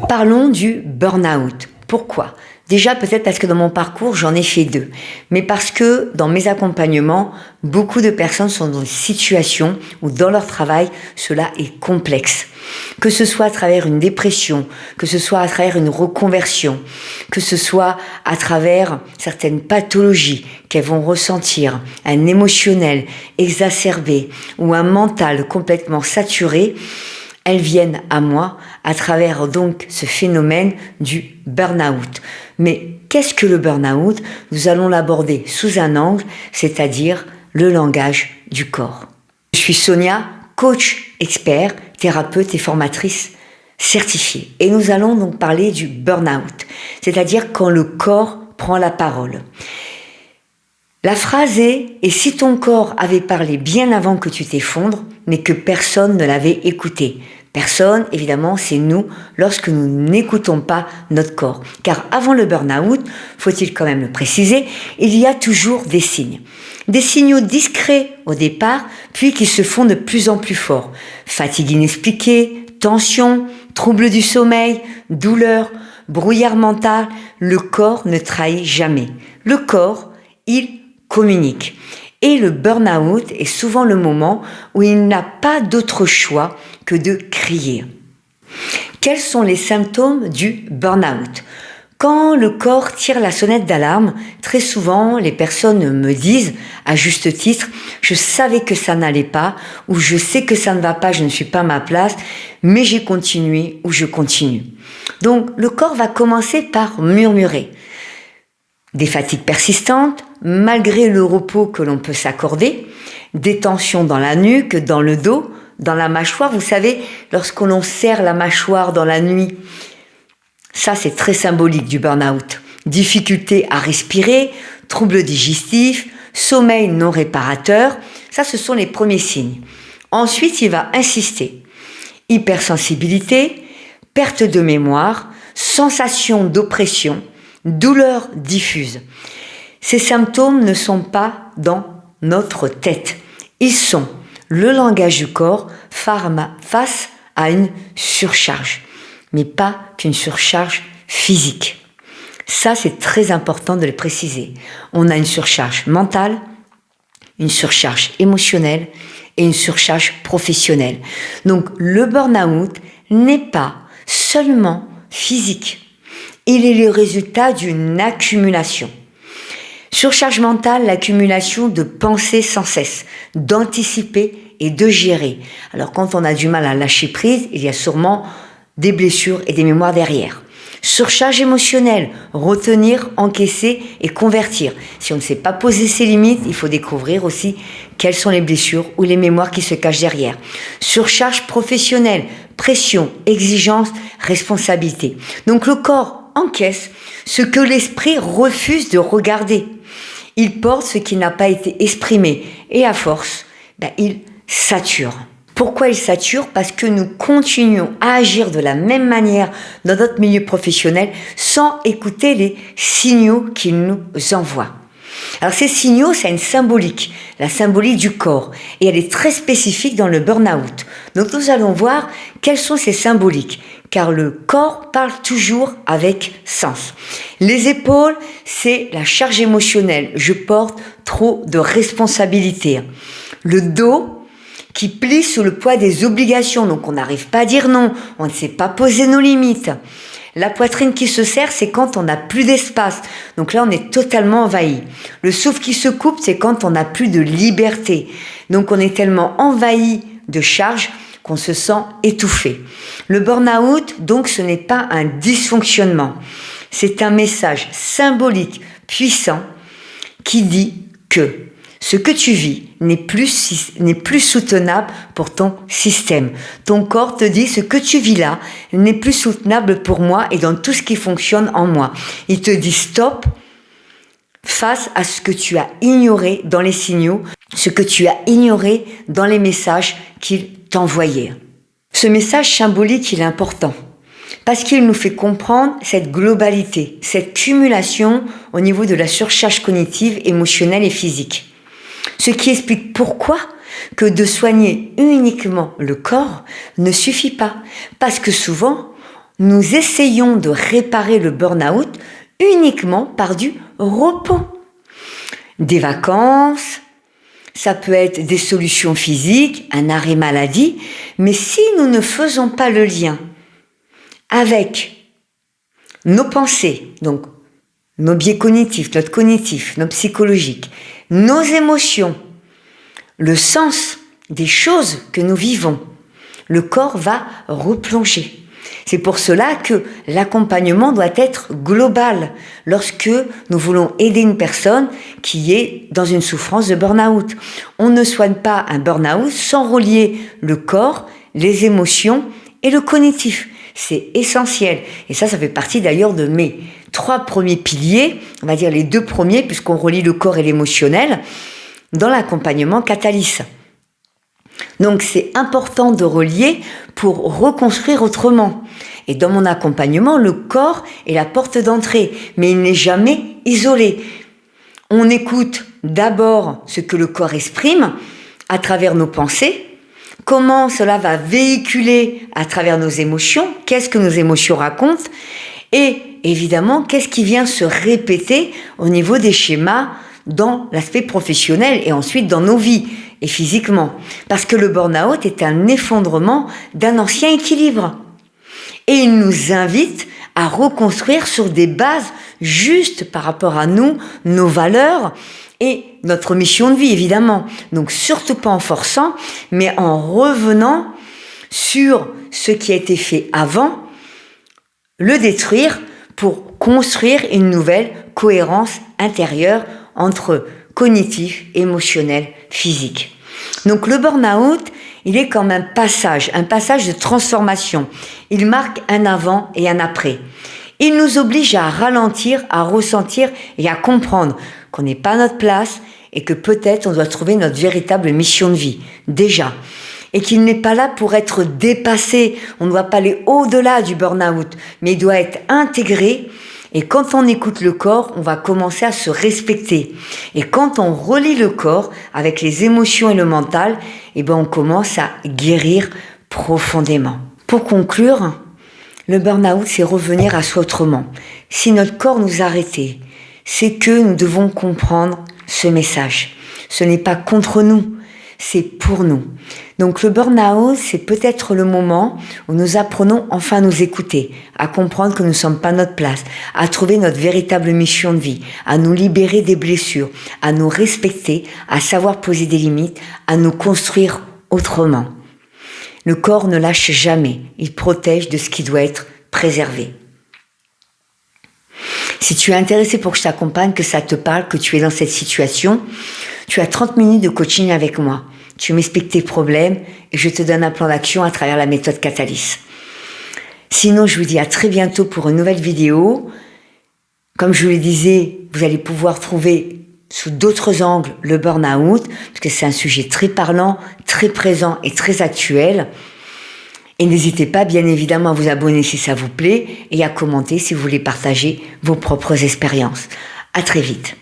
Parlons du burn-out. Pourquoi? Déjà, peut-être parce que dans mon parcours, j'en ai fait 2. Mais parce que dans mes accompagnements, beaucoup de personnes sont dans des situations où dans leur travail, cela est complexe. Que ce soit à travers une dépression, que ce soit à travers une reconversion, que ce soit à travers certaines pathologies qu'elles vont ressentir, un émotionnel exacerbé ou un mental complètement saturé, elles viennent à moi à travers donc ce phénomène du burn-out. Mais qu'est-ce que le burn-out? Nous allons l'aborder sous un angle, c'est-à-dire le langage du corps. Je suis Sonia, coach expert, thérapeute et formatrice certifiée. Et nous allons donc parler du burn-out, c'est-à-dire quand le corps prend la parole. La phrase est « Et si ton corps avait parlé bien avant que tu t'effondres, mais que personne ne l'avait écouté ?» Personne, évidemment, c'est nous, lorsque nous n'écoutons pas notre corps. Car avant le burn-out, faut-il quand même le préciser, il y a toujours des signes. Des signaux discrets au départ, puis qui se font de plus en plus forts. Fatigue inexpliquée, tension, troubles du sommeil, douleur, brouillard mental, le corps ne trahit jamais. Le corps, il communique. Et le burn-out est souvent le moment où il n'a pas d'autre choix que de crier. Quels sont les symptômes du burn-out? Quand le corps tire la sonnette d'alarme, très souvent les personnes me disent, à juste titre, je savais que ça n'allait pas, ou je sais que ça ne va pas, je ne suis pas à ma place, mais j'ai continué ou je continue. Donc le corps va commencer par murmurer. Des fatigues persistantes, malgré le repos que l'on peut s'accorder, des tensions dans la nuque, dans le dos, dans la mâchoire. Vous savez, lorsque l'on serre la mâchoire dans la nuit, ça c'est très symbolique du burn-out. Difficulté à respirer, troubles digestifs, sommeil non réparateur, ça ce sont les premiers signes. Ensuite, il va insister. Hypersensibilité, perte de mémoire, sensation d'oppression, douleur diffuse. Ces symptômes ne sont pas dans notre tête. Ils sont le langage du corps face à une surcharge, mais pas qu'une surcharge physique. Ça, c'est très important de le préciser. On a une surcharge mentale, une surcharge émotionnelle et une surcharge professionnelle. Donc, le burn-out n'est pas seulement physique. Il est le résultat d'une accumulation. Surcharge mentale, l'accumulation de pensées sans cesse, d'anticiper et de gérer. Alors quand on a du mal à lâcher prise, il y a sûrement des blessures et des mémoires derrière. Surcharge émotionnelle, retenir, encaisser et convertir. Si on ne sait pas poser ses limites, il faut découvrir aussi quelles sont les blessures ou les mémoires qui se cachent derrière. Surcharge professionnelle, pression, exigence, responsabilité. Donc le corps encaisse ce que l'esprit refuse de regarder. Il porte ce qui n'a pas été exprimé et à force, il sature. Pourquoi il sature? Parce que nous continuons à agir de la même manière dans notre milieu professionnel sans écouter les signaux qu'il nous envoie. Alors ces signaux, c'est une symbolique, la symbolique du corps, et elle est très spécifique dans le burn-out. Donc nous allons voir quelles sont ces symboliques, car le corps parle toujours avec sens. Les épaules, c'est la charge émotionnelle, je porte trop de responsabilités. Le dos, qui plie sous le poids des obligations, donc on n'arrive pas à dire non, on ne sait pas poser nos limites. La poitrine qui se serre, c'est quand on n'a plus d'espace. Donc là, on est totalement envahi. Le souffle qui se coupe, c'est quand on n'a plus de liberté. Donc on est tellement envahi de charges qu'on se sent étouffé. Le burn-out, donc, ce n'est pas un dysfonctionnement. C'est un message symbolique, puissant, qui dit que ce que tu vis n'est plus soutenable pour ton système. Ton corps te dit ce que tu vis là n'est plus soutenable pour moi et dans tout ce qui fonctionne en moi. Il te dit stop face à ce que tu as ignoré dans les signaux, ce que tu as ignoré dans les messages qu'il t'envoyait. Ce message symbolique, il est important parce qu'il nous fait comprendre cette globalité, cette cumulation au niveau de la surcharge cognitive, émotionnelle et physique. Ce qui explique pourquoi que de soigner uniquement le corps ne suffit pas. Parce que souvent, nous essayons de réparer le burn-out uniquement par du repos. Des vacances, ça peut être des solutions physiques, un arrêt maladie, mais si nous ne faisons pas le lien avec nos pensées, donc nos biais cognitifs, notre cognitif, notre psychologique, nos émotions, le sens des choses que nous vivons, le corps va replonger. C'est pour cela que l'accompagnement doit être global lorsque nous voulons aider une personne qui est dans une souffrance de burn-out. On ne soigne pas un burn-out sans relier le corps, les émotions et le cognitif. C'est essentiel. Et ça fait partie d'ailleurs de mes 3 premiers piliers, on va dire les 2 premiers, puisqu'on relie le corps et l'émotionnel, dans l'accompagnement Catalyse. Donc c'est important de relier pour reconstruire autrement. Et dans mon accompagnement, le corps est la porte d'entrée, mais il n'est jamais isolé. On écoute d'abord ce que le corps exprime à travers nos pensées, comment cela va véhiculer à travers nos émotions, qu'est-ce que nos émotions racontent, et évidemment, qu'est-ce qui vient se répéter au niveau des schémas dans l'aspect professionnel et ensuite dans nos vies et physiquement. Parce que le burn-out est un effondrement d'un ancien équilibre. Et il nous invite à reconstruire sur des bases justes par rapport à nous, nos valeurs et notre mission de vie, évidemment. Donc surtout pas en forçant, mais en revenant sur ce qui a été fait avant, le détruire pour construire une nouvelle cohérence intérieure entre cognitif, émotionnel, physique. Donc le burn-out, il est comme un passage de transformation. Il marque un avant et un après. Il nous oblige à ralentir, à ressentir et à comprendre qu'on n'est pas à notre place et que peut-être on doit trouver notre véritable mission de vie, déjà. Et qu'il n'est pas là pour être dépassé. On ne doit pas aller au-delà du burn-out, mais il doit être intégré. Et quand on écoute le corps, on va commencer à se respecter. Et quand on relie le corps avec les émotions et le mental, on commence à guérir profondément. Pour conclure, le burn-out, c'est revenir à soi autrement. Si notre corps nous arrêtait, c'est que nous devons comprendre ce message. Ce n'est pas contre nous, c'est pour nous. Donc le burn-out, c'est peut-être le moment où nous apprenons enfin à nous écouter, à comprendre que nous ne sommes pas à notre place, à trouver notre véritable mission de vie, à nous libérer des blessures, à nous respecter, à savoir poser des limites, à nous construire autrement. Le corps ne lâche jamais, il protège de ce qui doit être préservé. Si tu es intéressé pour que je t'accompagne, que ça te parle, que tu es dans cette situation, tu as 30 minutes de coaching avec moi. Tu m'expliques tes problèmes et je te donne un plan d'action à travers la méthode Catalyse. Sinon, je vous dis à très bientôt pour une nouvelle vidéo. Comme je vous le disais, vous allez pouvoir trouver sous d'autres angles le burn-out, parce que c'est un sujet très parlant, très présent et très actuel. Et n'hésitez pas, bien évidemment, à vous abonner si ça vous plaît et à commenter si vous voulez partager vos propres expériences. À très vite.